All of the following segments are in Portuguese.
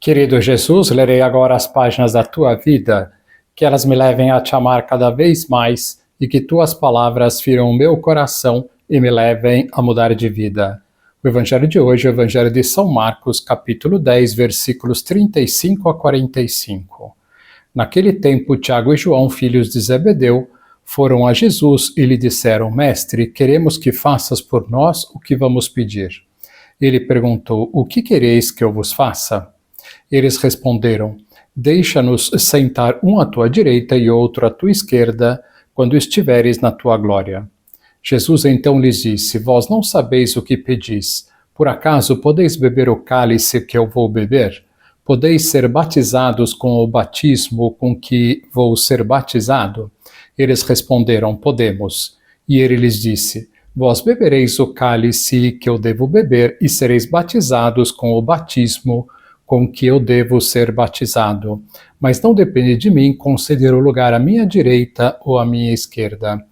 Querido Jesus, lerei agora as páginas da tua vida, que elas me levem a te amar cada vez mais e que tuas palavras firam o meu coração e me levem a mudar de vida. O evangelho de hoje é o evangelho de São Marcos, capítulo 10, versículos 35 a 45. Naquele tempo, Tiago e João, filhos de Zebedeu, foram a Jesus e lhe disseram: Mestre, queremos que faças por nós o que vamos pedir. Ele perguntou: O que quereis que eu vos faça? Eles responderam: Deixa-nos sentar um à tua direita e outro à tua esquerda, quando estiveres na tua glória. Jesus então lhes disse: Vós não sabeis o que pedis. Por acaso podeis beber o cálice que eu vou beber? Podeis ser batizados com o batismo com que vou ser batizado? Eles responderam: Podemos. E ele lhes disse: Vós bebereis o cálice que eu devo beber e sereis batizados com o batismo com que eu devo ser batizado. Mas não depende de mim conceder o lugar à minha direita ou à minha esquerda.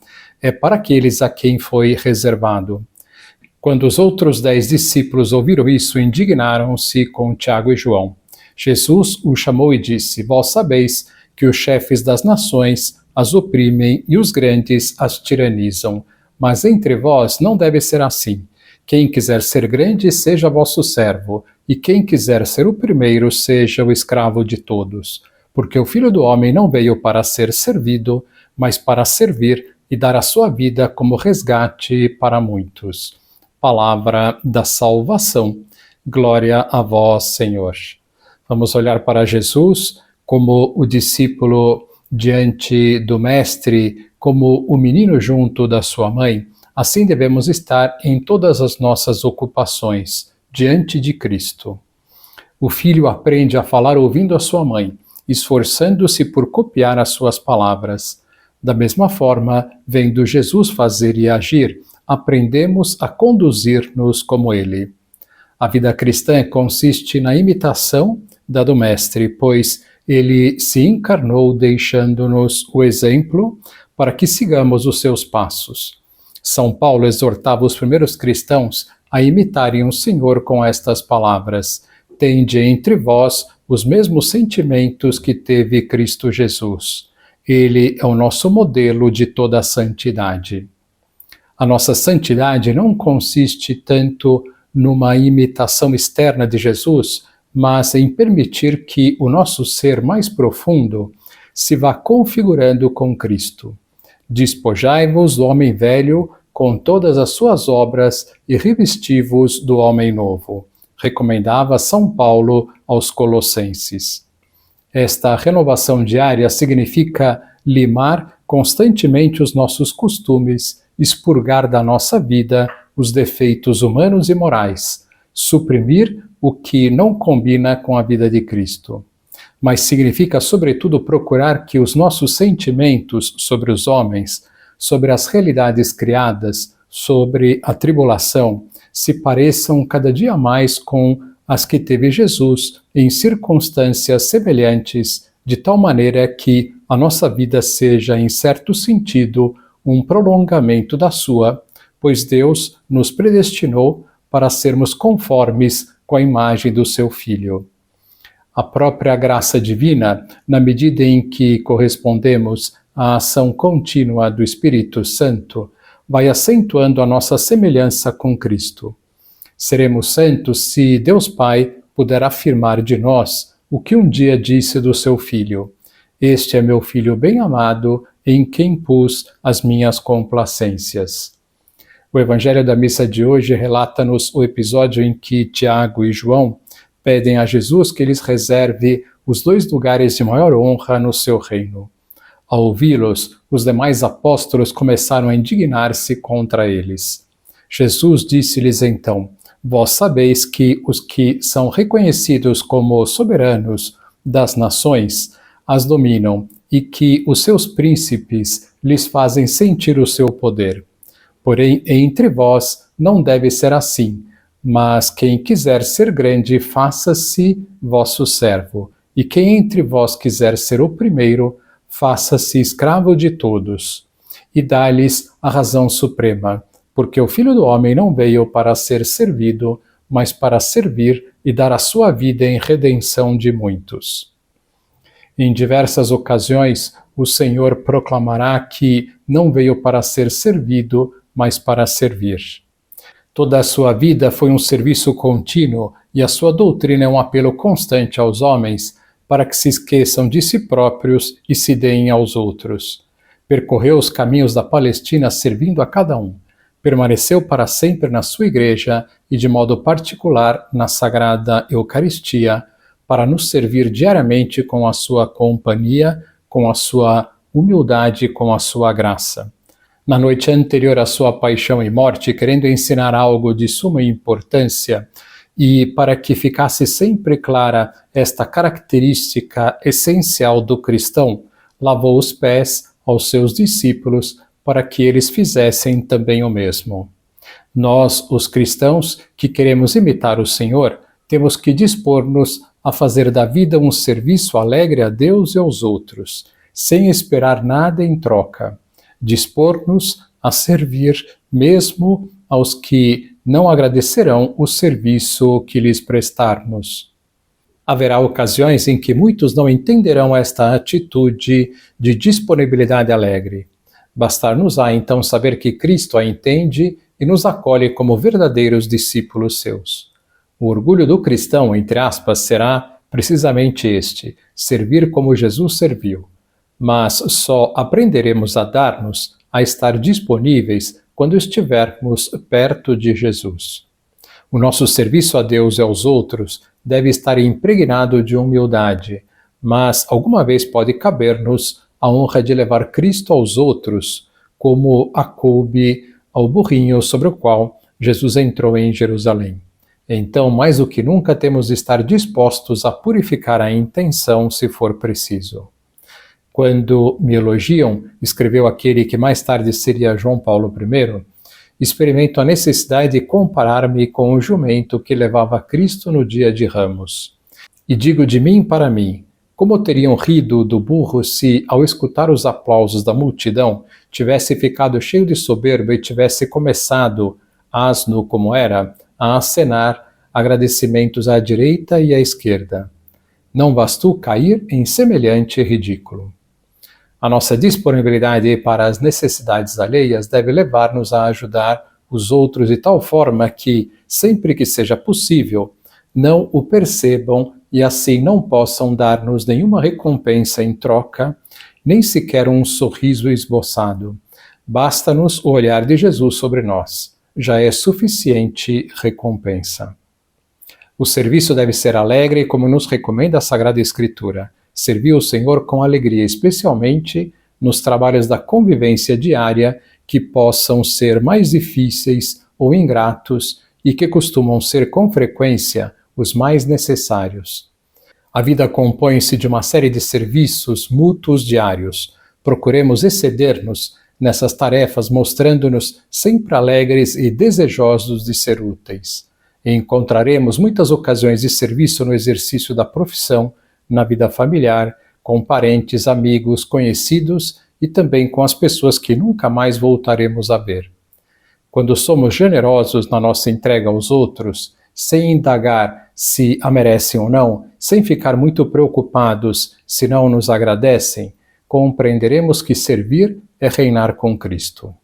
É para aqueles a quem foi reservado. Quando os outros 10 discípulos ouviram isso, indignaram-se com Tiago e João. Jesus os chamou e disse: Vós sabeis que os chefes das nações as oprimem e os grandes as tiranizam. Mas entre vós não deve ser assim. Quem quiser ser grande, seja vosso servo, e quem quiser ser o primeiro, seja o escravo de todos. Porque o Filho do Homem não veio para ser servido, mas para servir e dar a sua vida como resgate para muitos. Palavra da salvação. Glória a vós, Senhor. Vamos olhar para Jesus como o discípulo diante do Mestre, como o menino junto da sua mãe. Assim devemos estar em todas as nossas ocupações, diante de Cristo. O filho aprende a falar ouvindo a sua mãe, esforçando-se por copiar as suas palavras. Da mesma forma, vendo Jesus fazer e agir, aprendemos a conduzir-nos como ele. A vida cristã consiste na imitação da do Mestre, pois ele se encarnou deixando-nos o exemplo para que sigamos os seus passos. São Paulo exortava os primeiros cristãos a imitarem o Senhor com estas palavras: Tende entre vós os mesmos sentimentos que teve Cristo Jesus. Ele é o nosso modelo de toda a santidade. A nossa santidade não consiste tanto numa imitação externa de Jesus, mas em permitir que o nosso ser mais profundo se vá configurando com Cristo. Despojai-vos do homem velho com todas as suas obras e revesti-vos do homem novo, recomendava São Paulo aos Colossenses. Esta renovação diária significa limar constantemente os nossos costumes, expurgar da nossa vida os defeitos humanos e morais, suprimir o que não combina com a vida de Cristo. Mas significa, sobretudo, procurar que os nossos sentimentos sobre os homens, sobre as realidades criadas, sobre a tribulação, se pareçam cada dia mais com as que teve Jesus em circunstâncias semelhantes, de tal maneira que a nossa vida seja, em certo sentido, um prolongamento da sua, pois Deus nos predestinou para sermos conformes com a imagem do seu Filho. A própria graça divina, na medida em que correspondemos à ação contínua do Espírito Santo, vai acentuando a nossa semelhança com Cristo. Seremos santos se Deus Pai puder afirmar de nós o que um dia disse do seu Filho: Este é meu Filho bem-amado, em quem pus as minhas complacências. O Evangelho da missa de hoje relata-nos o episódio em que Tiago e João pedem a Jesus que lhes reserve os 2 lugares de maior honra no seu reino. Ao ouvi-los, os demais apóstolos começaram a indignar-se contra eles. Jesus disse-lhes então: Vós sabeis que os que são reconhecidos como soberanos das nações as dominam e que os seus príncipes lhes fazem sentir o seu poder. Porém, entre vós não deve ser assim, mas quem quiser ser grande, faça-se vosso servo, e quem entre vós quiser ser o primeiro, faça-se escravo de todos. E dá-lhes a razão suprema, porque o Filho do Homem não veio para ser servido, mas para servir e dar a sua vida em redenção de muitos. Em diversas ocasiões, o Senhor proclamará que não veio para ser servido, mas para servir. Toda a sua vida foi um serviço contínuo e a sua doutrina é um apelo constante aos homens para que se esqueçam de si próprios e se deem aos outros. Percorreu os caminhos da Palestina servindo a cada um. Permaneceu para sempre na sua igreja e de modo particular na Sagrada Eucaristia, para nos servir diariamente com a sua companhia, com a sua humildade, com a sua graça. Na noite anterior à sua paixão e morte, querendo ensinar algo de suma importância, e para que ficasse sempre clara esta característica essencial do cristão, lavou os pés aos seus discípulos para que eles fizessem também o mesmo. Nós, os cristãos, que queremos imitar o Senhor, temos que dispor-nos a fazer da vida um serviço alegre a Deus e aos outros, sem esperar nada em troca. Dispor-nos a servir mesmo aos que não agradecerão o serviço que lhes prestarmos. Haverá ocasiões em que muitos não entenderão esta atitude de disponibilidade alegre. Bastar-nos-á então saber que Cristo a entende e nos acolhe como verdadeiros discípulos seus. O orgulho do cristão, entre aspas, será precisamente este: servir como Jesus serviu. Mas só aprenderemos a dar-nos, a estar disponíveis, quando estivermos perto de Jesus. O nosso serviço a Deus e aos outros deve estar impregnado de humildade, mas alguma vez pode caber-nos a honra de levar Cristo aos outros, como a coube ao burrinho sobre o qual Jesus entrou em Jerusalém. Então, mais do que nunca, temos de estar dispostos a purificar a intenção, se for preciso. Quando me elogiam, escreveu aquele que mais tarde seria João Paulo I, experimento a necessidade de comparar-me com o jumento que levava Cristo no dia de Ramos. E digo de mim para mim, como teriam rido do burro se, ao escutar os aplausos da multidão, tivesse ficado cheio de soberba e tivesse começado, asno como era, a acenar agradecimentos à direita e à esquerda. Não bastou cair em semelhante ridículo. A nossa disponibilidade para as necessidades alheias deve levar-nos a ajudar os outros de tal forma que, sempre que seja possível, não o percebam e assim não possam dar-nos nenhuma recompensa em troca, nem sequer um sorriso esboçado. Basta-nos o olhar de Jesus sobre nós. Já é suficiente recompensa. O serviço deve ser alegre, como nos recomenda a Sagrada Escritura. Servir o Senhor com alegria, especialmente nos trabalhos da convivência diária que possam ser mais difíceis ou ingratos e que costumam ser com frequência os mais necessários. A vida compõe-se de uma série de serviços mútuos diários. Procuremos exceder-nos nessas tarefas, mostrando-nos sempre alegres e desejosos de ser úteis. Encontraremos muitas ocasiões de serviço no exercício da profissão, na vida familiar, com parentes, amigos, conhecidos e também com as pessoas que nunca mais voltaremos a ver. Quando somos generosos na nossa entrega aos outros, sem indagar se a merecem ou não, sem ficar muito preocupados se não nos agradecem, compreenderemos que servir é reinar com Cristo.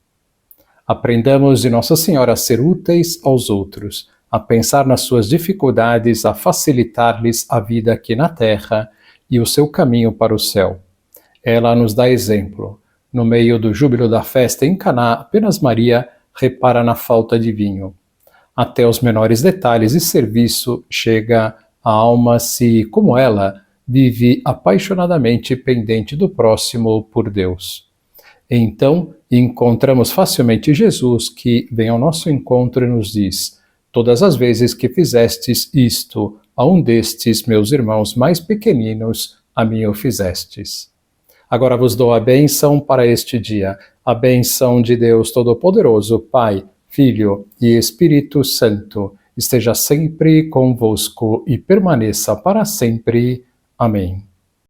Aprendamos de Nossa Senhora a ser úteis aos outros, a pensar nas suas dificuldades, a facilitar-lhes a vida aqui na terra e o seu caminho para o céu. Ela nos dá exemplo. No meio do júbilo da festa em Caná, apenas Maria repara na falta de vinho. Até os menores detalhes de serviço chega a alma se, como ela, vive apaixonadamente pendente do próximo por Deus. Então, encontramos facilmente Jesus que vem ao nosso encontro e nos diz: todas as vezes que fizestes isto a um destes meus irmãos mais pequeninos, a mim o fizestes. Agora vos dou a bênção para este dia, a bênção de Deus Todo-Poderoso, Pai, Filho e Espírito Santo, esteja sempre convosco e permaneça para sempre. Amém.